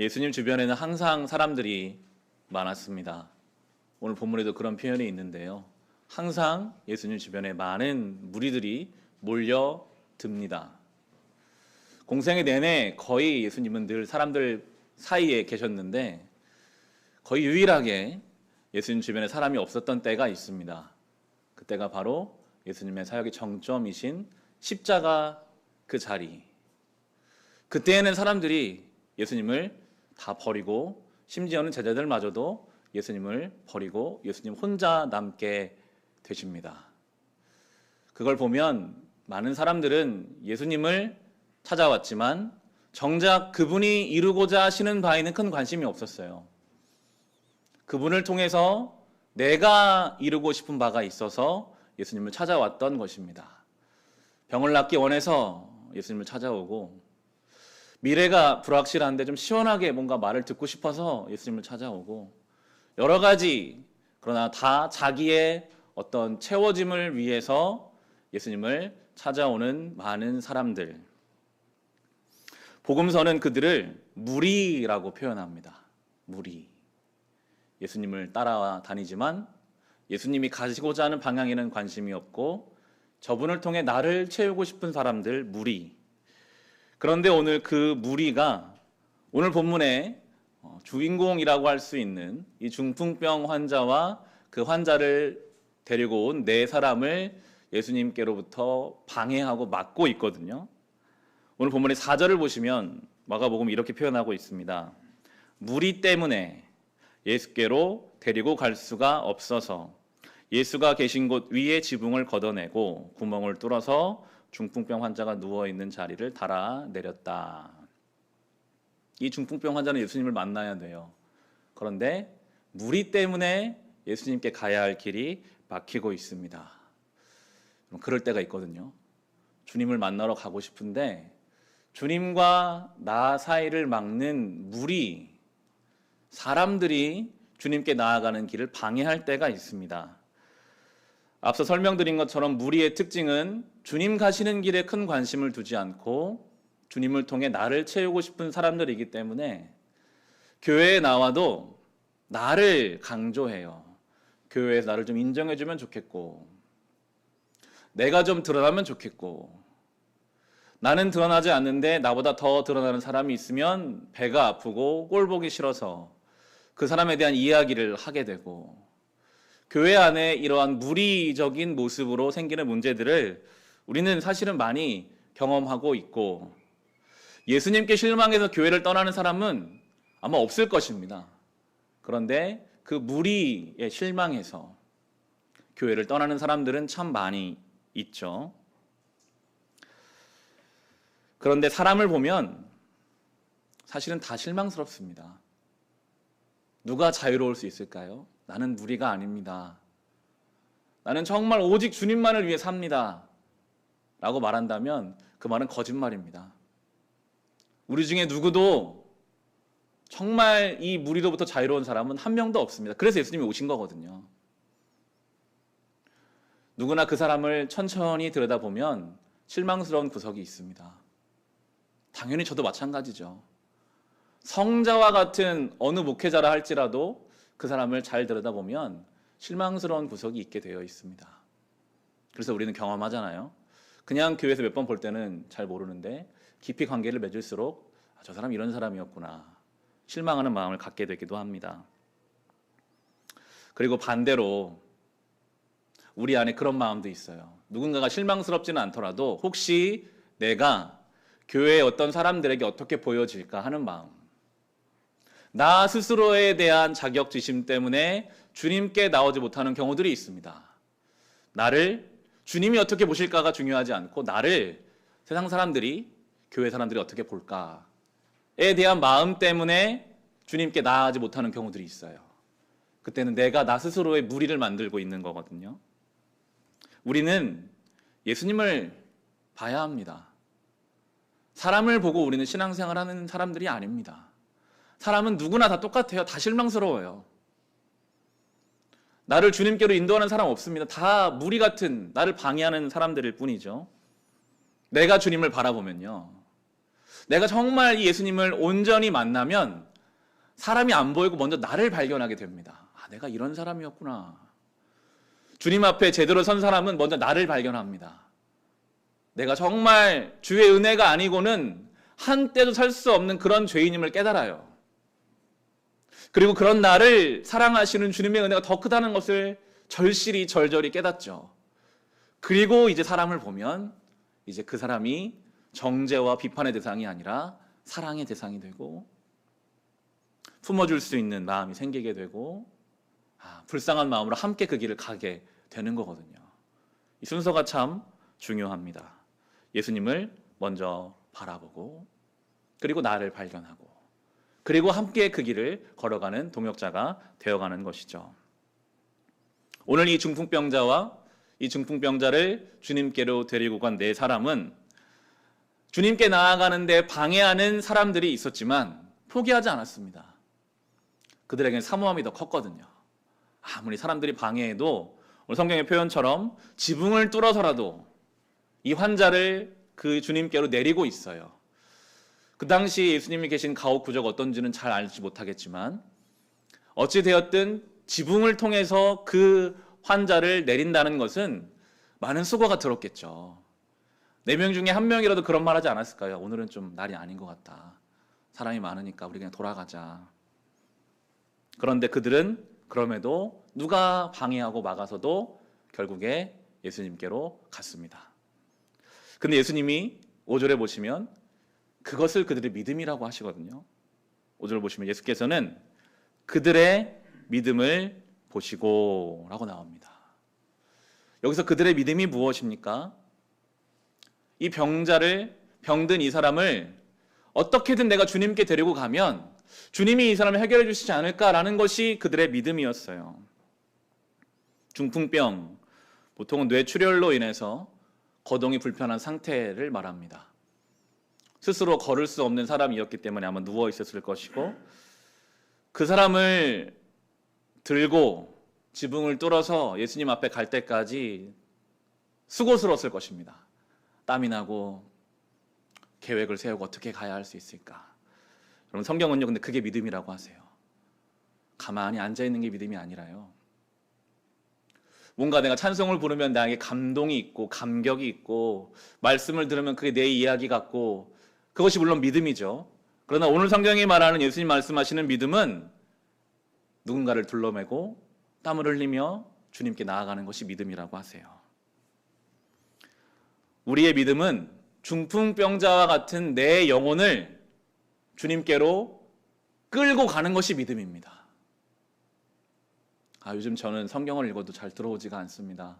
예수님 주변에는 항상 사람들이 많았습니다. 오늘 본문에도 그런 표현이 있는데요. 항상 예수님 주변에 많은 무리들이 몰려듭니다. 공생애 내내 거의 예수님은 늘 사람들 사이에 계셨는데 거의 유일하게 예수님 주변에 사람이 없었던 때가 있습니다. 그때가 바로 예수님의 사역의 정점이신 십자가 그 자리. 그때에는 사람들이 예수님을 다 버리고 심지어는 제자들마저도 예수님을 버리고 예수님 혼자 남게 되십니다. 그걸 보면 많은 사람들은 예수님을 찾아왔지만 정작 그분이 이루고자 하시는 바에는 큰 관심이 없었어요. 그분을 통해서 내가 이루고 싶은 바가 있어서 예수님을 찾아왔던 것입니다. 병을 낫기 원해서 예수님을 찾아오고 미래가 불확실한데 좀 시원하게 뭔가 말을 듣고 싶어서 예수님을 찾아오고 여러 가지 그러나 다 자기의 어떤 채워짐을 위해서 예수님을 찾아오는 많은 사람들. 복음서는 그들을 무리라고 표현합니다. 무리. 예수님을 따라다니지만 예수님이 가시고자 하는 방향에는 관심이 없고 저분을 통해 나를 채우고 싶은 사람들 무리. 그런데 오늘 그 무리가 오늘 본문에 주인공이라고 할 수 있는 이 중풍병 환자와 그 환자를 데리고 온 네 사람을 예수님께로부터 방해하고 막고 있거든요. 오늘 본문의 4절을 보시면 마가복음이 이렇게 표현하고 있습니다. 무리 때문에 예수께로 데리고 갈 수가 없어서 예수가 계신 곳 위에 지붕을 걷어내고 구멍을 뚫어서 중풍병 환자가 누워있는 자리를 달아내렸다. 이 중풍병 환자는 예수님을 만나야 돼요. 그런데 무리 때문에 예수님께 가야 할 길이 막히고 있습니다. 그럴 때가 있거든요. 주님을 만나러 가고 싶은데 주님과 나 사이를 막는 무리, 사람들이 주님께 나아가는 길을 방해할 때가 있습니다. 앞서 설명드린 것처럼 무리의 특징은 주님 가시는 길에 큰 관심을 두지 않고 주님을 통해 나를 채우고 싶은 사람들이기 때문에 교회에 나와도 나를 강조해요. 교회에서 나를 좀 인정해주면 좋겠고 내가 좀 드러나면 좋겠고 나는 드러나지 않는데 나보다 더 드러나는 사람이 있으면 배가 아프고 꼴 보기 싫어서 그 사람에 대한 이야기를 하게 되고 교회 안에 이러한 무리적인 모습으로 생기는 문제들을 우리는 사실은 많이 경험하고 있고 예수님께 실망해서 교회를 떠나는 사람은 아마 없을 것입니다. 그런데 그 무리에 실망해서 교회를 떠나는 사람들은 참 많이 있죠. 그런데 사람을 보면 사실은 다 실망스럽습니다. 누가 자유로울 수 있을까요? 나는 무리가 아닙니다. 나는 정말 오직 주님만을 위해 삽니다. 라고 말한다면 그 말은 거짓말입니다. 우리 중에 누구도 정말 이 무리로부터 자유로운 사람은 한 명도 없습니다. 그래서 예수님이 오신 거거든요. 누구나 그 사람을 천천히 들여다보면 실망스러운 구석이 있습니다. 당연히 저도 마찬가지죠. 성자와 같은 어느 목회자라 할지라도 그 사람을 잘 들여다보면 실망스러운 구석이 있게 되어 있습니다. 그래서 우리는 경험하잖아요. 그냥 교회에서 몇 번 볼 때는 잘 모르는데 깊이 관계를 맺을수록 저 사람 이런 사람이었구나 실망하는 마음을 갖게 되기도 합니다. 그리고 반대로 우리 안에 그런 마음도 있어요. 누군가가 실망스럽지는 않더라도 혹시 내가 교회의 어떤 사람들에게 어떻게 보여질까 하는 마음, 나 스스로에 대한 자격지심 때문에 주님께 나오지 못하는 경우들이 있습니다. 나를 주님이 어떻게 보실까가 중요하지 않고 나를 세상 사람들이, 교회 사람들이 어떻게 볼까에 대한 마음 때문에 주님께 나아가지 못하는 경우들이 있어요. 그때는 내가 나 스스로의 무리를 만들고 있는 거거든요. 우리는 예수님을 봐야 합니다. 사람을 보고 우리는 신앙생활하는 사람들이 아닙니다. 사람은 누구나 다 똑같아요. 다 실망스러워요. 나를 주님께로 인도하는 사람 없습니다. 다 무리 같은 나를 방해하는 사람들일 뿐이죠. 내가 주님을 바라보면요. 내가 정말 이 예수님을 온전히 만나면 사람이 안 보이고 먼저 나를 발견하게 됩니다. 아, 내가 이런 사람이었구나. 주님 앞에 제대로 선 사람은 먼저 나를 발견합니다. 내가 정말 주의 은혜가 아니고는 한때도 살 수 없는 그런 죄인임을 깨달아요. 그리고 그런 나를 사랑하시는 주님의 은혜가 더 크다는 것을 절실히 절절히 깨닫죠. 그리고 이제 사람을 보면 이제 그 사람이 정죄와 비판의 대상이 아니라 사랑의 대상이 되고 품어줄 수 있는 마음이 생기게 되고 불쌍한 마음으로 함께 그 길을 가게 되는 거거든요. 이 순서가 참 중요합니다. 예수님을 먼저 바라보고 그리고 나를 발견하고 그리고 함께 그 길을 걸어가는 동역자가 되어가는 것이죠. 오늘 이 중풍병자와 이 중풍병자를 주님께로 데리고 간 네 사람은 주님께 나아가는데 방해하는 사람들이 있었지만 포기하지 않았습니다. 그들에게는 사모함이 더 컸거든요. 아무리 사람들이 방해해도 오늘 성경의 표현처럼 지붕을 뚫어서라도 이 환자를 그 주님께로 내리고 있어요. 그 당시 예수님이 계신 가옥 구조가 어떤지는 잘 알지 못하겠지만 어찌되었든 지붕을 통해서 그 환자를 내린다는 것은 많은 수고가 들었겠죠. 4명 중에 1명이라도 그런 말 하지 않았을까요? 오늘은 좀 날이 아닌 것 같다. 사람이 많으니까 우리 그냥 돌아가자. 그런데 그들은 그럼에도 누가 방해하고 막아서도 결국에 예수님께로 갔습니다. 근데 예수님이 5절에 보시면 그것을 그들의 믿음이라고 하시거든요. 5절을 보시면 예수께서는 그들의 믿음을 보시고 라고 나옵니다. 여기서 그들의 믿음이 무엇입니까? 이 병든 이 사람을 어떻게든 내가 주님께 데리고 가면 주님이 이 사람을 해결해 주시지 않을까라는 것이 그들의 믿음이었어요. 중풍병, 보통은 뇌출혈로 인해서 거동이 불편한 상태를 말합니다. 스스로 걸을 수 없는 사람이었기 때문에 아마 누워 있었을 것이고 그 사람을 들고 지붕을 뚫어서 예수님 앞에 갈 때까지 수고스러웠을 것입니다. 땀이 나고 계획을 세우고 어떻게 가야 할 수 있을까. 여러분 성경은요 근데 그게 믿음이라고 하세요. 가만히 앉아있는 게 믿음이 아니라요. 뭔가 내가 찬송을 부르면 나에게 감동이 있고 감격이 있고 말씀을 들으면 그게 내 이야기 같고 그것이 물론 믿음이죠. 그러나 오늘 성경이 말하는 예수님 말씀하시는 믿음은 누군가를 둘러매고 땀을 흘리며 주님께 나아가는 것이 믿음이라고 하세요. 우리의 믿음은 중풍병자와 같은 내 영혼을 주님께로 끌고 가는 것이 믿음입니다. 요즘 저는 성경을 읽어도 잘 들어오지가 않습니다.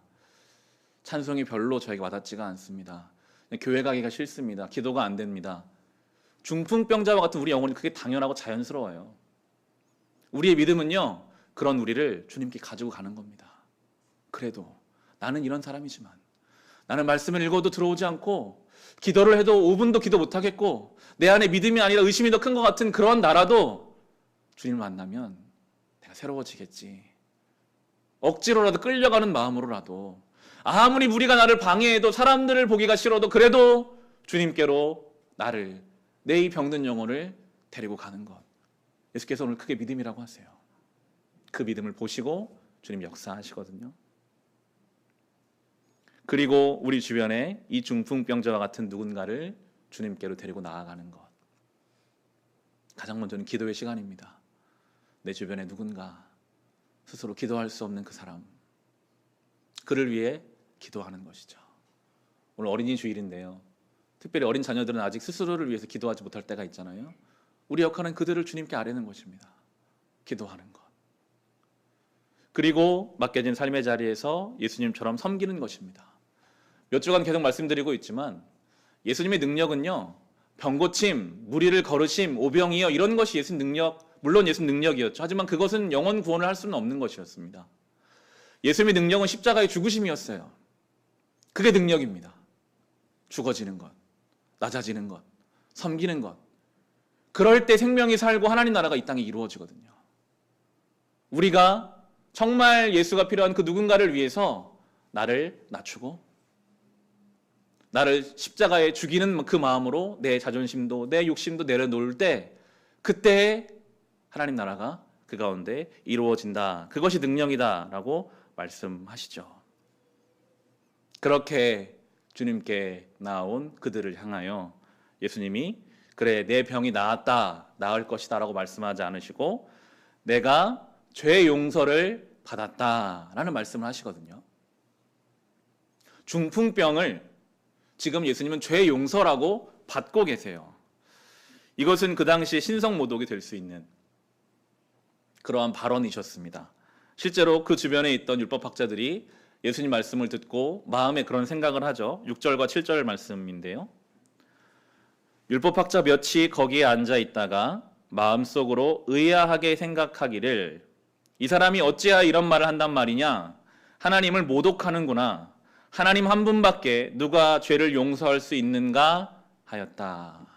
찬송이 별로 저에게 와닿지가 않습니다. 교회 가기가 싫습니다. 기도가 안 됩니다. 중풍병자와 같은 우리 영혼이 그게 당연하고 자연스러워요. 우리의 믿음은요, 그런 우리를 주님께 가지고 가는 겁니다. 그래도 나는 이런 사람이지만 나는 말씀을 읽어도 들어오지 않고 기도를 해도 5분도 기도 못하겠고 내 안에 믿음이 아니라 의심이 더 큰 것 같은 그런 나라도 주님을 만나면 내가 새로워지겠지. 억지로라도 끌려가는 마음으로라도 아무리 무리가 나를 방해해도 사람들을 보기가 싫어도 그래도 주님께로 나를 내 이 병든 영혼을 데리고 가는 것. 예수께서 오늘 크게 믿음이라고 하세요. 그 믿음을 보시고 주님 역사하시거든요. 그리고 우리 주변에 이 중풍병자와 같은 누군가를 주님께로 데리고 나아가는 것. 가장 먼저는 기도의 시간입니다. 내 주변에 누군가 스스로 기도할 수 없는 그 사람, 그를 위해 기도하는 것이죠. 오늘 어린이 주일인데요. 특별히 어린 자녀들은 아직 스스로를 위해서 기도하지 못할 때가 있잖아요. 우리 역할은 그들을 주님께 아뢰는 것입니다. 기도하는 것. 그리고 맡겨진 삶의 자리에서 예수님처럼 섬기는 것입니다. 몇 주간 계속 말씀드리고 있지만 예수님의 능력은요, 병고침, 무리를 걸으심, 오병이어 이런 것이 예수님 능력, 물론 예수님 능력이었죠. 하지만 그것은 영원 구원을 할 수는 없는 것이었습니다. 예수님의 능력은 십자가의 죽으심이었어요. 그게 능력입니다. 죽어지는 것, 낮아지는 것, 섬기는 것. 그럴 때 생명이 살고 하나님 나라가 이 땅에 이루어지거든요. 우리가 정말 예수가 필요한 그 누군가를 위해서 나를 낮추고 나를 십자가에 죽이는 그 마음으로 내 자존심도 내 욕심도 내려놓을 때 그때 하나님 나라가 그 가운데 이루어진다. 그것이 능력이다라고 말씀하시죠. 그렇게 주님께 나온 그들을 향하여 예수님이 그래 내 병이 나았다, 나을 것이다 라고 말씀하지 않으시고 내가 죄 용서를 받았다라는 말씀을 하시거든요. 중풍병을 지금 예수님은 죄 용서라고 받고 계세요. 이것은 그 당시 신성모독이 될 수 있는 그러한 발언이셨습니다. 실제로 그 주변에 있던 율법학자들이 예수님 말씀을 듣고 마음에 그런 생각을 하죠. 6절과 7절 말씀인데요. 율법학자 몇이 거기에 앉아 있다가 마음속으로 의아하게 생각하기를 이 사람이 어찌하여 이런 말을 한단 말이냐? 하나님을 모독하는구나. 하나님 한 분밖에 누가 죄를 용서할 수 있는가 하였다.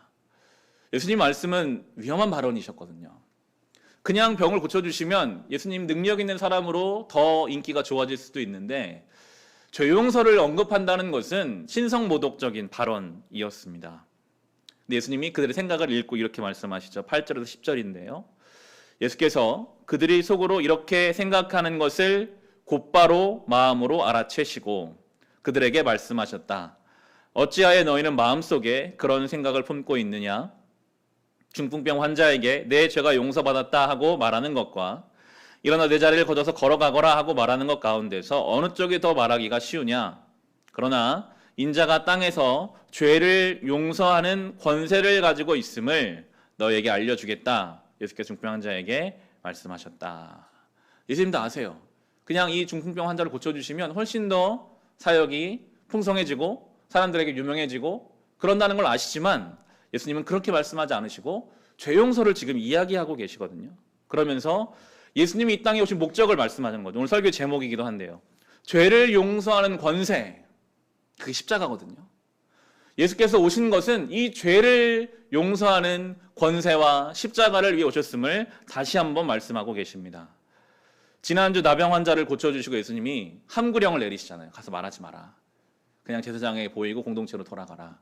예수님 말씀은 위험한 발언이셨거든요. 그냥 병을 고쳐주시면 예수님 능력 있는 사람으로 더 인기가 좋아질 수도 있는데 죄 용서를 언급한다는 것은 신성모독적인 발언이었습니다. 근데 예수님이 그들의 생각을 읽고 이렇게 말씀하시죠. 8절에서 10절인데요. 예수께서 그들이 속으로 이렇게 생각하는 것을 곧바로 마음으로 알아채시고 그들에게 말씀하셨다. 어찌하여 너희는 마음속에 그런 생각을 품고 있느냐? 중풍병 환자에게 내 죄가 용서받았다 하고 말하는 것과 일어나 내 자리를 거둬서 걸어가거라 하고 말하는 것 가운데서 어느 쪽이 더 말하기가 쉬우냐? 그러나 인자가 땅에서 죄를 용서하는 권세를 가지고 있음을 너에게 알려주겠다. 예수께서 중풍병 환자에게 말씀하셨다. 예수님도 아세요. 그냥 이 중풍병 환자를 고쳐주시면 훨씬 더 사역이 풍성해지고 사람들에게 유명해지고 그런다는 걸 아시지만 예수님은 그렇게 말씀하지 않으시고 죄 용서를 지금 이야기하고 계시거든요. 그러면서 예수님이 이 땅에 오신 목적을 말씀하는 거죠. 오늘 설교의 제목이기도 한데요. 죄를 용서하는 권세, 그게 십자가거든요. 예수께서 오신 것은 이 죄를 용서하는 권세와 십자가를 위해 오셨음을 다시 한번 말씀하고 계십니다. 지난주 나병 환자를 고쳐주시고 예수님이 함구령을 내리시잖아요. 가서 말하지 마라. 그냥 제사장에 보이고 공동체로 돌아가라.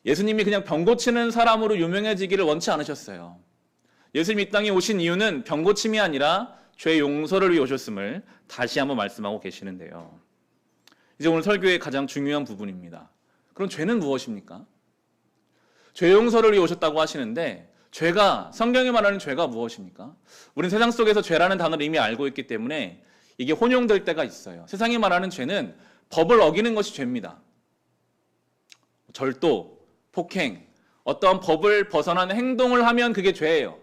예수님이 그냥 병 고치는 사람으로 유명해지기를 원치 않으셨어요. 예수님이 이 땅에 오신 이유는 병 고침이 아니라 죄 용서를 위해 오셨음을 다시 한번 말씀하고 계시는데요. 이제 오늘 설교의 가장 중요한 부분입니다. 그럼 죄는 무엇입니까? 죄 용서를 위해 오셨다고 하시는데 죄가, 성경이 말하는 죄가 무엇입니까? 우리는 세상 속에서 죄라는 단어를 이미 알고 있기 때문에 이게 혼용될 때가 있어요. 세상이 말하는 죄는 법을 어기는 것이 죄입니다. 절도, 폭행, 어떠한 법을 벗어난 행동을 하면 그게 죄예요.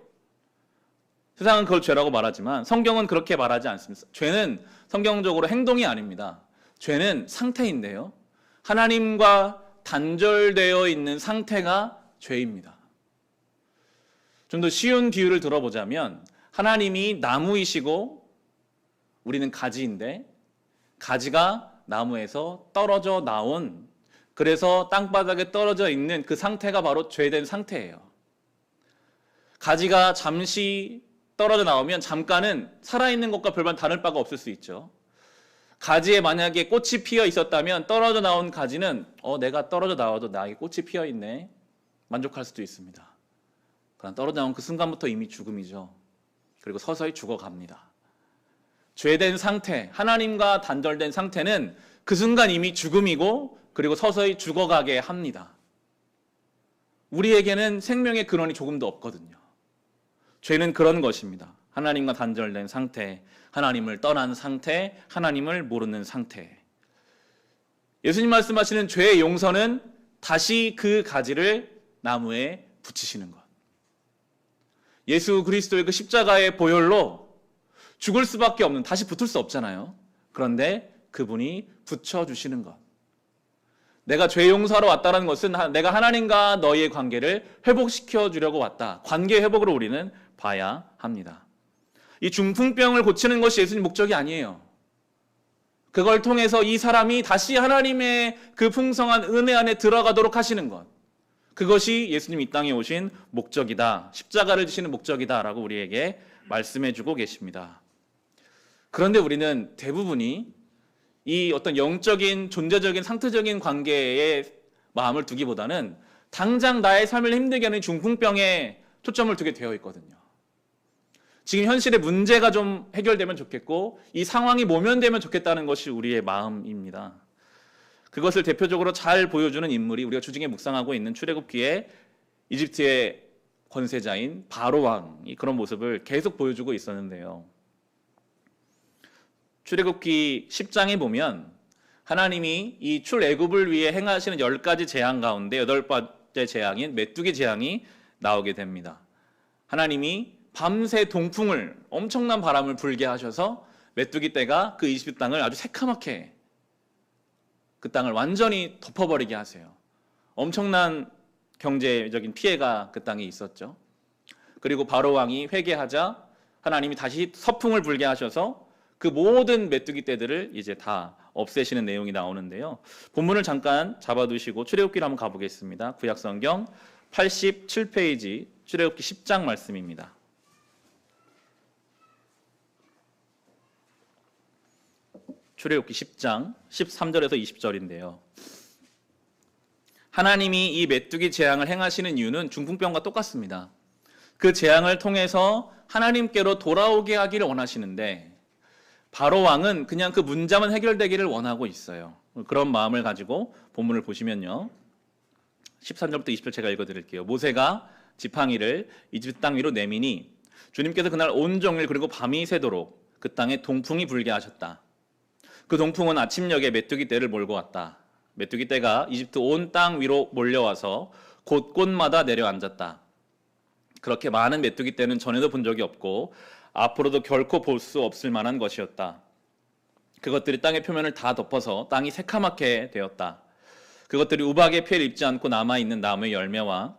세상은 그걸 죄라고 말하지만 성경은 그렇게 말하지 않습니다. 죄는 성경적으로 행동이 아닙니다. 죄는 상태인데요. 하나님과 단절되어 있는 상태가 죄입니다. 좀 더 쉬운 비유를 들어보자면 하나님이 나무이시고 우리는 가지인데 가지가 나무에서 떨어져 나온, 그래서 땅바닥에 떨어져 있는 그 상태가 바로 죄된 상태예요. 가지가 잠시 떨어져 나오면 잠깐은 살아있는 것과 별반 다를 바가 없을 수 있죠. 가지에 만약에 꽃이 피어 있었다면 떨어져 나온 가지는 내가 떨어져 나와도 나에게 꽃이 피어 있네, 만족할 수도 있습니다. 그러나 떨어져 나온 그 순간부터 이미 죽음이죠. 그리고 서서히 죽어갑니다. 죄된 상태, 하나님과 단절된 상태는 그 순간 이미 죽음이고 그리고 서서히 죽어가게 합니다. 우리에게는 생명의 근원이 조금도 없거든요. 죄는 그런 것입니다. 하나님과 단절된 상태, 하나님을 떠난 상태, 하나님을 모르는 상태. 예수님 말씀하시는 죄의 용서는 다시 그 가지를 나무에 붙이시는 것. 예수 그리스도의 그 십자가의 보혈로 죽을 수밖에 없는, 다시 붙을 수 없잖아요. 그런데 그분이 붙여주시는 것. 내가 죄 용서하러 왔다는 것은 내가 하나님과 너희의 관계를 회복시켜 주려고 왔다. 관계 회복으로 우리는 봐야 합니다. 이 중풍병을 고치는 것이 예수님 목적이 아니에요. 그걸 통해서 이 사람이 다시 하나님의 그 풍성한 은혜 안에 들어가도록 하시는 것. 그것이 예수님 이 땅에 오신 목적이다. 십자가를 지시는 목적이다라고 우리에게 말씀해 주고 계십니다. 그런데 우리는 대부분이 이 어떤 영적인, 존재적인, 상태적인 관계에 마음을 두기보다는 당장 나의 삶을 힘들게 하는 중풍병에 초점을 두게 되어 있거든요. 지금 현실의 문제가 좀 해결되면 좋겠고 이 상황이 모면되면 좋겠다는 것이 우리의 마음입니다. 그것을 대표적으로 잘 보여주는 인물이 우리가 주중에 묵상하고 있는 출애굽기에 이집트의 권세자인 바로 왕이 그런 모습을 계속 보여주고 있었는데요. 출애굽기 10장에 보면 하나님이 이 출애굽을 위해 행하시는 10가지 재앙 가운데 8번째 재앙인 메뚜기 재앙이 나오게 됩니다. 하나님이 밤새 동풍을, 엄청난 바람을 불게 하셔서 메뚜기 떼가 그 이집트 땅을 아주 새카맣게 그 땅을 완전히 덮어버리게 하세요. 엄청난 경제적인 피해가 그 땅에 있었죠. 그리고 바로 왕이 회개하자 하나님이 다시 서풍을 불게 하셔서 그 모든 메뚜기 떼들을 이제 다 없애시는 내용이 나오는데요. 본문을 잠깐 잡아두시고 출애굽기로 한번 가보겠습니다. 구약성경 87페이지 출애굽기 10장 말씀입니다. 출애굽기 10장 13절에서 20절인데요. 하나님이 이 메뚜기 재앙을 행하시는 이유는 중풍병과 똑같습니다. 그 재앙을 통해서 하나님께로 돌아오게 하기를 원하시는데 바로 왕은 그냥 그 문제만 해결되기를 원하고 있어요. 그런 마음을 가지고 본문을 보시면요. 13절부터 20절 제가 읽어드릴게요. 모세가 지팡이를 이집트 땅 위로 내미니 주님께서 그날 온종일 그리고 밤이 새도록 그 땅에 동풍이 불게 하셨다. 그 동풍은 아침녘에 메뚜기 떼를 몰고 왔다. 메뚜기 떼가 이집트 온 땅 위로 몰려와서 곳곳마다 내려앉았다. 그렇게 많은 메뚜기 떼는 전에도 본 적이 없고 앞으로도 결코 볼 수 없을 만한 것이었다. 그것들이 땅의 표면을 다 덮어서 땅이 새카맣게 되었다. 그것들이 우박의 피해를 입지 않고 남아있는 나무의 열매와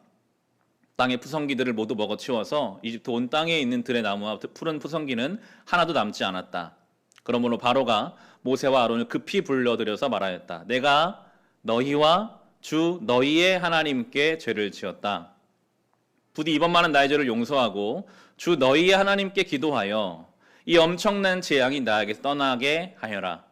땅의 푸성기들을 모두 먹어치워서 이집트 온 땅에 있는 들의 나무와 푸른 푸성기는 하나도 남지 않았다. 그러므로 바로가 모세와 아론을 급히 불러들여서 말하였다. 내가 너희와 주 너희의 하나님께 죄를 지었다. 부디 이번만은 나의 죄를 용서하고 주 너희의 하나님께 기도하여 이 엄청난 재앙이 나에게서 떠나게 하여라.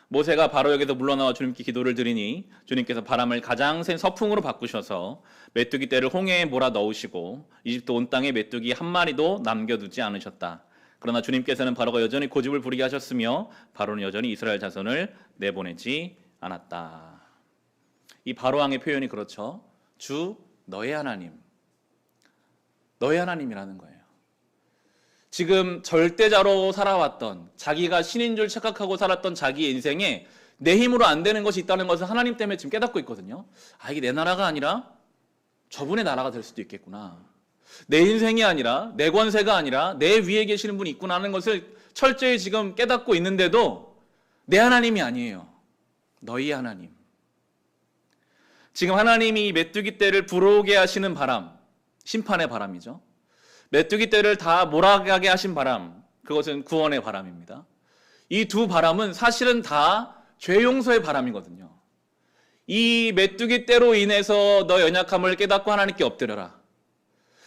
모세가 바로에게서 물러나와 주님께 기도를 드리니 주님께서 바람을 가장 센 서풍으로 바꾸셔서 메뚜기 떼를 홍해에 몰아 넣으시고 이집트 온 땅에 메뚜기 한 마리도 남겨두지 않으셨다. 그러나 주님께서는 바로가 여전히 고집을 부리게 하셨으며 바로는 여전히 이스라엘 자손을 내보내지 않았다. 이 바로 왕의 표현이 그렇죠. 주 너의 하나님, 너의 하나님이라는 거예요. 지금 절대자로 살아왔던, 자기가 신인 줄 착각하고 살았던 자기의 인생에 내 힘으로 안 되는 것이 있다는 것을 하나님 때문에 지금 깨닫고 있거든요. 아, 이게 내 나라가 아니라 저분의 나라가 될 수도 있겠구나. 내 인생이 아니라, 내 권세가 아니라 내 위에 계시는 분이 있구나 하는 것을 철저히 지금 깨닫고 있는데도 내 하나님이 아니에요. 너희 하나님. 지금 하나님이 메뚜기 떼를 불어오게 하시는 바람, 심판의 바람이죠. 메뚜기 떼를 다 몰아가게 하신 바람, 그것은 구원의 바람입니다. 이 두 바람은 사실은 다 죄 용서의 바람이거든요. 이 메뚜기 떼로 인해서 너 연약함을 깨닫고 하나님께 엎드려라.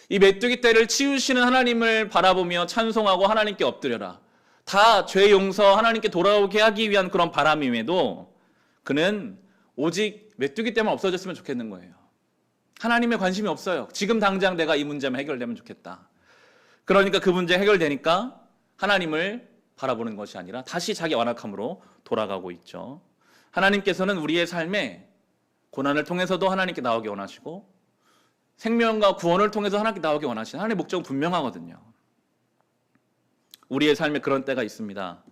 이 메뚜기 떼를 치우시는 하나님을 바라보며 찬송하고 하나님께 엎드려라. 다 죄 용서 하나님께 돌아오게 하기 위한 그런 바람임에도 그는 오직 메뚜기 떼만 없어졌으면 좋겠는 거예요. 하나님의 관심이 없어요. 지금 당장 내가 이 문제만 해결되면 좋겠다. 그러니까 그 문제 해결되니까 하나님을 바라보는 것이 아니라 다시 자기 완악함으로 돌아가고 있죠. 하나님께서는 우리의 삶에 고난을 통해서도 하나님께 나오기 원하시고 생명과 구원을 통해서 하나님께 나오기 원하시는 하나님의 목적은 분명하거든요. 우리의 삶에 그런 때가 있습니다.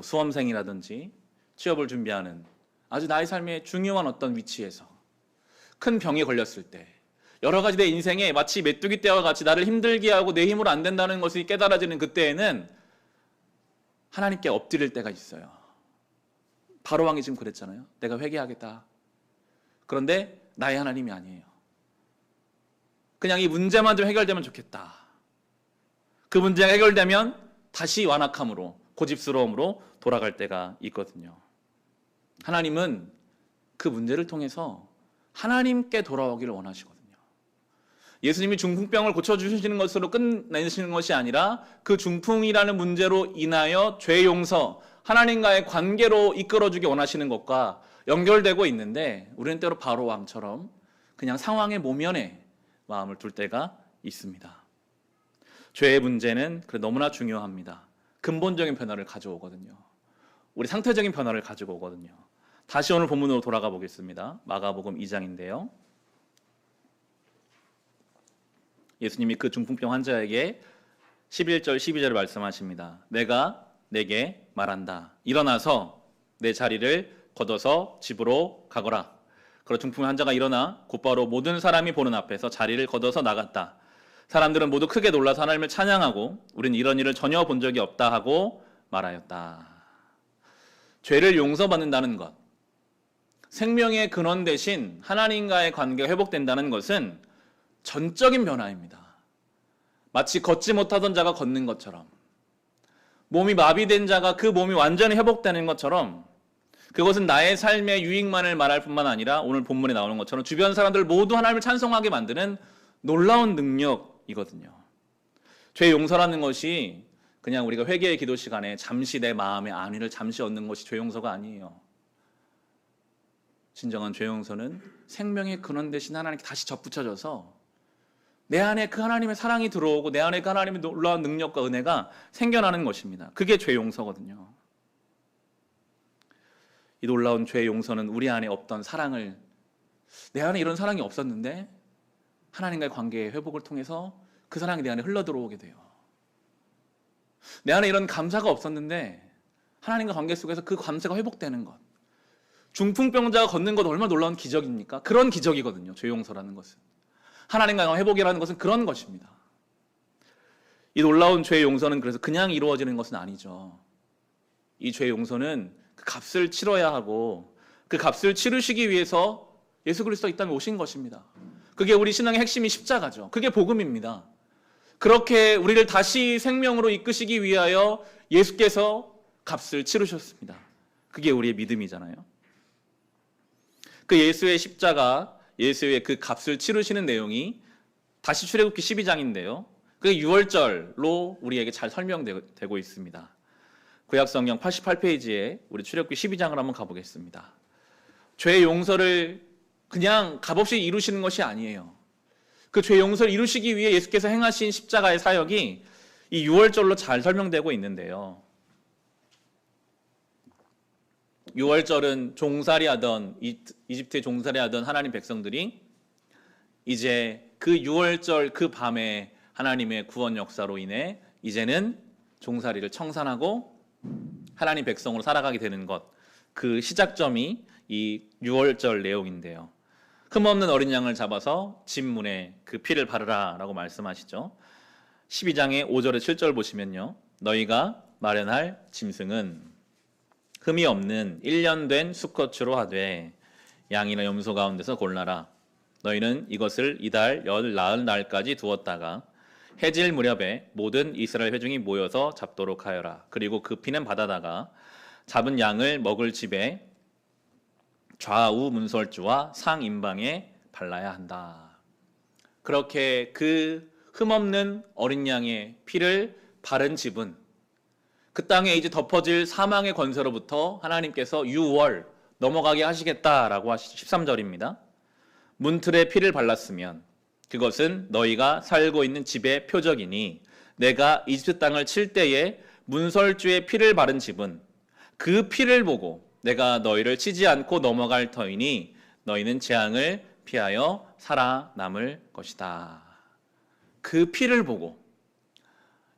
수험생이라든지 취업을 준비하는 아주 나의 삶의 중요한 어떤 위치에서 큰 병에 걸렸을 때 여러 가지 내 인생에 마치 메뚜기 떼와 같이 나를 힘들게 하고 내 힘으로 안 된다는 것이 깨달아지는 그때에는 하나님께 엎드릴 때가 있어요. 바로 왕이 지금 그랬잖아요. 내가 회개하겠다. 그런데 나의 하나님이 아니에요. 그냥 이 문제만 좀 해결되면 좋겠다. 그 문제가 해결되면 다시 완악함으로 고집스러움으로 돌아갈 때가 있거든요. 하나님은 그 문제를 통해서 하나님께 돌아오기를 원하시거든요. 예수님이 중풍병을 고쳐주시는 것으로 끝내시는 것이 아니라 그 중풍이라는 문제로 인하여 죄 용서, 하나님과의 관계로 이끌어주기 원하시는 것과 연결되고 있는데 우리는 때로 바로 왕처럼 그냥 상황의 모면에 마음을 둘 때가 있습니다. 죄의 문제는 너무나 중요합니다. 근본적인 변화를 가져오거든요. 우리 상태적인 변화를 가지고 오거든요. 다시 오늘 본문으로 돌아가 보겠습니다. 마가복음 2장인데요. 예수님이 그 중풍병 환자에게 11절 12절을 말씀하십니다. 내가 내게 말한다. 일어나서 내 자리를 걷어서 집으로 가거라. 그러 중풍 환자가 일어나 곧바로 모든 사람이 보는 앞에서 자리를 걷어서 나갔다. 사람들은 모두 크게 놀라서 하나님을 찬양하고 우린 이런 일을 전혀 본 적이 없다 하고 말하였다. 죄를 용서받는다는 것, 생명의 근원 대신 하나님과의 관계가 회복된다는 것은 전적인 변화입니다. 마치 걷지 못하던 자가 걷는 것처럼, 몸이 마비된 자가 그 몸이 완전히 회복되는 것처럼, 그것은 나의 삶의 유익만을 말할 뿐만 아니라 오늘 본문에 나오는 것처럼 주변 사람들 모두 하나님을 찬송하게 만드는 놀라운 능력이거든요. 죄 용서라는 것이 그냥 우리가 회개의 기도 시간에 잠시 내 마음의 안위를 잠시 얻는 것이 죄 용서가 아니에요. 진정한 죄 용서는 생명의 근원 대신 하나님께 다시 접붙여져서 내 안에 그 하나님의 사랑이 들어오고 내 안에 그 하나님의 놀라운 능력과 은혜가 생겨나는 것입니다. 그게 죄 용서거든요. 이 놀라운 죄 용서는 우리 안에 없던 사랑을, 내 안에 이런 사랑이 없었는데 하나님과의 관계의 회복을 통해서 그 사랑이 내 안에 흘러들어오게 돼요. 내 안에 이런 감사가 없었는데 하나님과 관계 속에서 그 감사가 회복되는 것. 중풍병자가 걷는 것 얼마나 놀라운 기적입니까? 그런 기적이거든요. 죄 용서라는 것은. 하나님과 회복이라는 것은 그런 것입니다. 이 놀라운 죄 용서는 그래서 그냥 이루어지는 것은 아니죠. 이 죄 용서는 그 값을 치러야 하고 그 값을 치르시기 위해서 예수 그리스도가 이 땅에 오신 것입니다. 그게 우리 신앙의 핵심이 십자가죠. 그게 복음입니다. 그렇게 우리를 다시 생명으로 이끄시기 위하여 예수께서 값을 치르셨습니다. 그게 우리의 믿음이잖아요. 그 예수의 십자가, 예수의 그 값을 치르시는 내용이 다시 출애굽기 12장인데요. 그게 6월절로 우리에게 잘 설명되고 있습니다. 구약성경 88페이지에 우리 출애굽기 12장을 한번 가보겠습니다. 죄 용서를 그냥 값없이 이루시는 것이 아니에요. 그 죄 용서를 이루시기 위해 예수께서 행하신 십자가의 사역이 이 6월절로 잘 설명되고 있는데요. 6월절은 종살이하던 이집트에 종살이하던 하나님 백성들이 이제 그 6월절 그 밤에 하나님의 구원 역사로 인해 이제는 종살이를 청산하고 하나님 백성으로 살아가게 되는 것, 그 시작점이 이 6월절 내용인데요. 흠없는 어린 양을 잡아서 집 문에 그 피를 바르라 라고 말씀하시죠. 12장의 5절에 7절 보시면요. 너희가 마련할 짐승은 흠이 없는 1년 된 수컷으로 하되 양이나 염소 가운데서 골라라. 너희는 이것을 이달 열 나흘 날까지 두었다가 해질 무렵에 모든 이스라엘 회중이 모여서 잡도록 하여라. 그리고 그 피는 받아다가 잡은 양을 먹을 집에 좌우 문설주와 상인방에 발라야 한다. 그렇게 그 흠없는 어린 양의 피를 바른 집은 그 땅에 이제 덮어질 사망의 권세로부터 하나님께서 6월 넘어가게 하시겠다라고 하시죠. 13절입니다. 문틀에 피를 발랐으면 그것은 너희가 살고 있는 집의 표적이니 내가 이집트 땅을 칠 때에 문설주의 피를 바른 집은 그 피를 보고 내가 너희를 치지 않고 넘어갈 터이니 너희는 재앙을 피하여 살아남을 것이다. 그 피를 보고,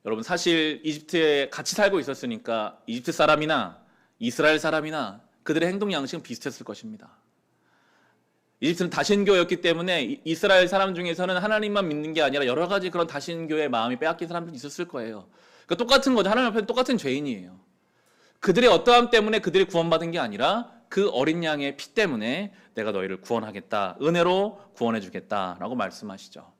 여러분 사실 이집트에 같이 살고 있었으니까 이집트 사람이나 이스라엘 사람이나 그들의 행동 양식은 비슷했을 것입니다. 이집트는 다신교였기 때문에 이스라엘 사람 중에서는 하나님만 믿는 게 아니라 여러 가지 그런 다신교의 마음이 빼앗긴 사람들이 있었을 거예요. 그러니까 똑같은 거죠. 하나님 앞에 똑같은 죄인이에요. 그들의 어떠함 때문에 그들이 구원받은 게 아니라 그 어린 양의 피 때문에 내가 너희를 구원하겠다. 은혜로 구원해 주겠다라고 말씀하시죠.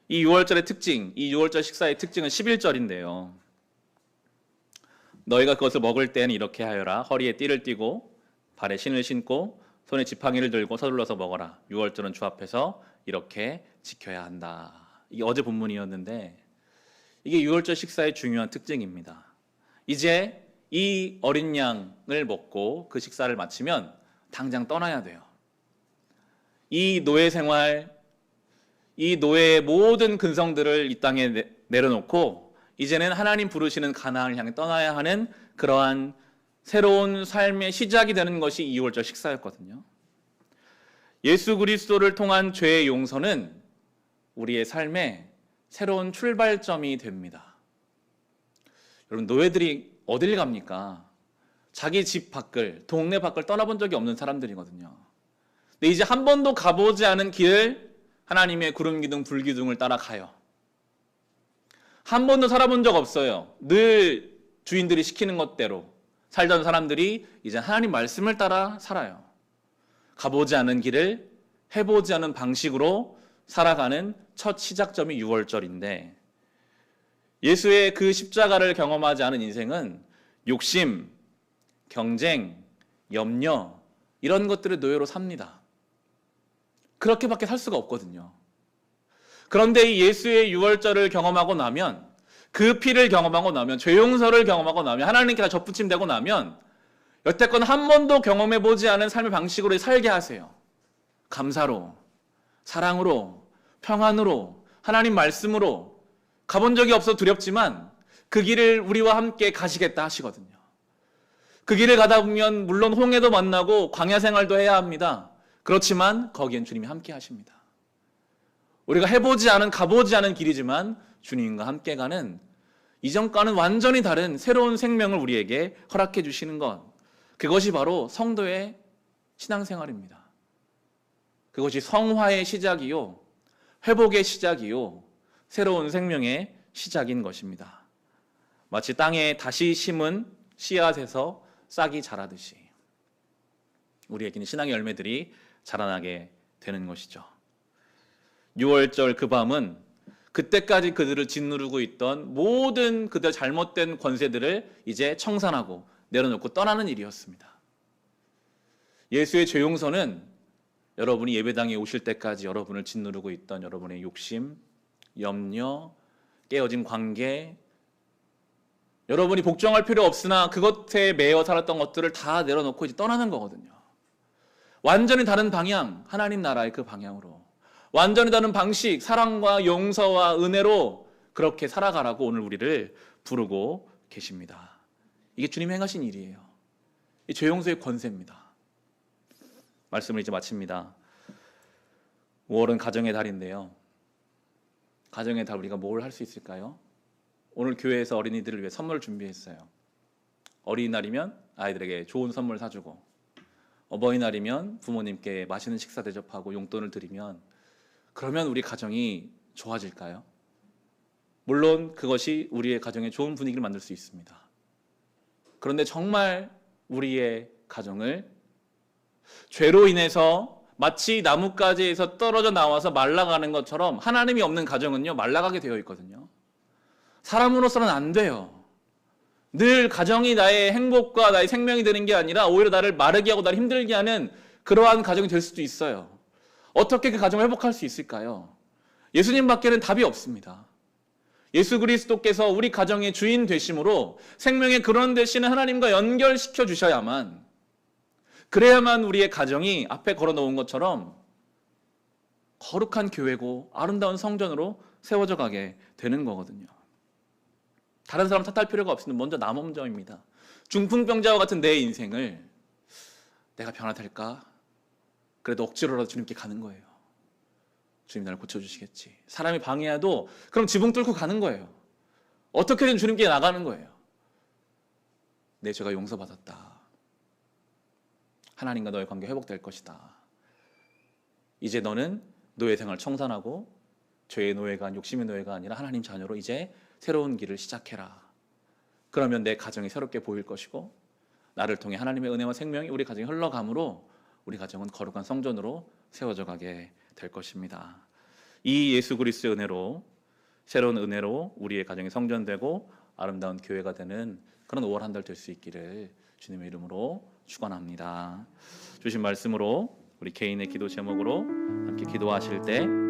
이 6월절의 특징, 이 6월절 식사의 특징은 11절인데요. 너희가 그것을 먹을 때는 이렇게 하여라. 허리에 띠를 띠고 발에 신을 신고 손에 지팡이를 들고 서둘러서 먹어라. 6월절은 주 앞에서 이렇게 지켜야 한다. 이게 어제 본문이었는데 이게 6월절 식사의 중요한 특징입니다. 이제 이 어린 양을 먹고 그 식사를 마치면 당장 떠나야 돼요. 이 노예 생활, 이 노예의 모든 근성들을 이 땅에 내려놓고 이제는 하나님 부르시는 가나안을 향해 떠나야 하는 그러한 새로운 삶의 시작이 되는 것이 2월절 식사였거든요. 예수 그리스도를 통한 죄의 용서는 우리의 삶의 새로운 출발점이 됩니다. 여러분, 노예들이 어딜 갑니까? 자기 집 밖을, 동네 밖을 떠나본 적이 없는 사람들이거든요. 근데 이제 한 번도 가보지 않은 길을 하나님의 구름 기둥, 불 기둥을 따라가요. 한 번도 살아본 적 없어요. 늘 주인들이 시키는 것대로 살던 사람들이 이제 하나님 말씀을 따라 살아요. 가보지 않은 길을 해보지 않은 방식으로 살아가는 첫 시작점이 6월절인데, 예수의 그 십자가를 경험하지 않은 인생은 욕심, 경쟁, 염려 이런 것들을 노예로 삽니다. 그렇게밖에 살 수가 없거든요. 그런데 이 예수의 6월절을 경험하고 나면, 그 피를 경험하고 나면, 죄 용서를 경험하고 나면, 하나님께 다 접붙임되고 나면 여태껏 한 번도 경험해보지 않은 삶의 방식으로 살게 하세요. 감사로, 사랑으로, 평안으로, 하나님 말씀으로. 가본 적이 없어 두렵지만 그 길을 우리와 함께 가시겠다 하시거든요. 그 길을 가다 보면 물론 홍해도 만나고 광야 생활도 해야 합니다. 그렇지만 거기엔 주님이 함께 하십니다. 우리가 해보지 않은, 가보지 않은 길이지만 주님과 함께 가는, 이전과는 완전히 다른 새로운 생명을 우리에게 허락해 주시는 것, 그것이 바로 성도의 신앙생활입니다. 그것이 성화의 시작이요, 회복의 시작이요, 새로운 생명의 시작인 것입니다. 마치 땅에 다시 심은 씨앗에서 싹이 자라듯이 우리에게는 신앙의 열매들이 자라나게 되는 것이죠. 6월절 그 밤은 그때까지 그들을 짓누르고 있던 모든 그들 잘못된 권세들을 이제 청산하고 내려놓고 떠나는 일이었습니다. 예수의 죄 용서는 여러분이 예배당에 오실 때까지 여러분을 짓누르고 있던 여러분의 욕심, 염려, 깨어진 관계, 여러분이 복종할 필요 없으나 그것에 매여 살았던 것들을 다 내려놓고 이제 떠나는 거거든요. 완전히 다른 방향, 하나님 나라의 그 방향으로, 완전히 다른 방식, 사랑과 용서와 은혜로 그렇게 살아가라고 오늘 우리를 부르고 계십니다. 이게 주님이 행하신 일이에요. 이 죄 용서의 권세입니다. 말씀을 이제 마칩니다. 5월은 가정의 달인데요. 가정의 달 우리가 뭘 할 수 있을까요? 오늘 교회에서 어린이들을 위해 선물을 준비했어요. 어린이날이면 아이들에게 좋은 선물 사주고, 어버이날이면 부모님께 맛있는 식사 대접하고 용돈을 드리면, 그러면 우리 가정이 좋아질까요? 물론 그것이 우리의 가정에 좋은 분위기를 만들 수 있습니다. 그런데 정말 우리의 가정을 죄로 인해서 마치 나뭇가지에서 떨어져 나와서 말라가는 것처럼, 하나님이 없는 가정은요 말라가게 되어 있거든요. 사람으로서는 안 돼요. 늘 가정이 나의 행복과 나의 생명이 되는 게 아니라 오히려 나를 마르게 하고 나를 힘들게 하는 그러한 가정이 될 수도 있어요. 어떻게 그 가정을 회복할 수 있을까요? 예수님밖에는 답이 없습니다. 예수 그리스도께서 우리 가정의 주인 되심으로 생명의 근원 되시는 하나님과 연결시켜 주셔야만, 그래야만 우리의 가정이 앞에 걸어놓은 것처럼 거룩한 교회고 아름다운 성전으로 세워져 가게 되는 거거든요. 다른 사람 탓할 필요가 없습니다. 먼저 나 먼저입니다. 중풍병자와 같은 내 인생을 내가 변화될까? 그래도 억지로라도 주님께 가는 거예요. 주님 나를 고쳐주시겠지. 사람이 방해해도 그럼 지붕 뚫고 가는 거예요. 어떻게든 주님께 나가는 거예요. 내 죄가 용서받았다. 하나님과 너의 관계 회복될 것이다. 이제 너는 노예 생활 청산하고 죄의 노예가, 욕심의 노예가 아니라 하나님 자녀로 이제 새로운 길을 시작해라. 그러면 내 가정이 새롭게 보일 것이고, 나를 통해 하나님의 은혜와 생명이 우리 가정에 흘러감으로 우리 가정은 거룩한 성전으로 세워져 가게 될 것입니다. 이 예수 그리스도의 은혜로, 새로운 은혜로 우리의 가정이 성전되고 아름다운 교회가 되는 그런 5월 한 달 될 수 있기를 주님의 이름으로 축원합니다. 주신 말씀으로 우리 개인의 기도 제목으로 함께 기도하실 때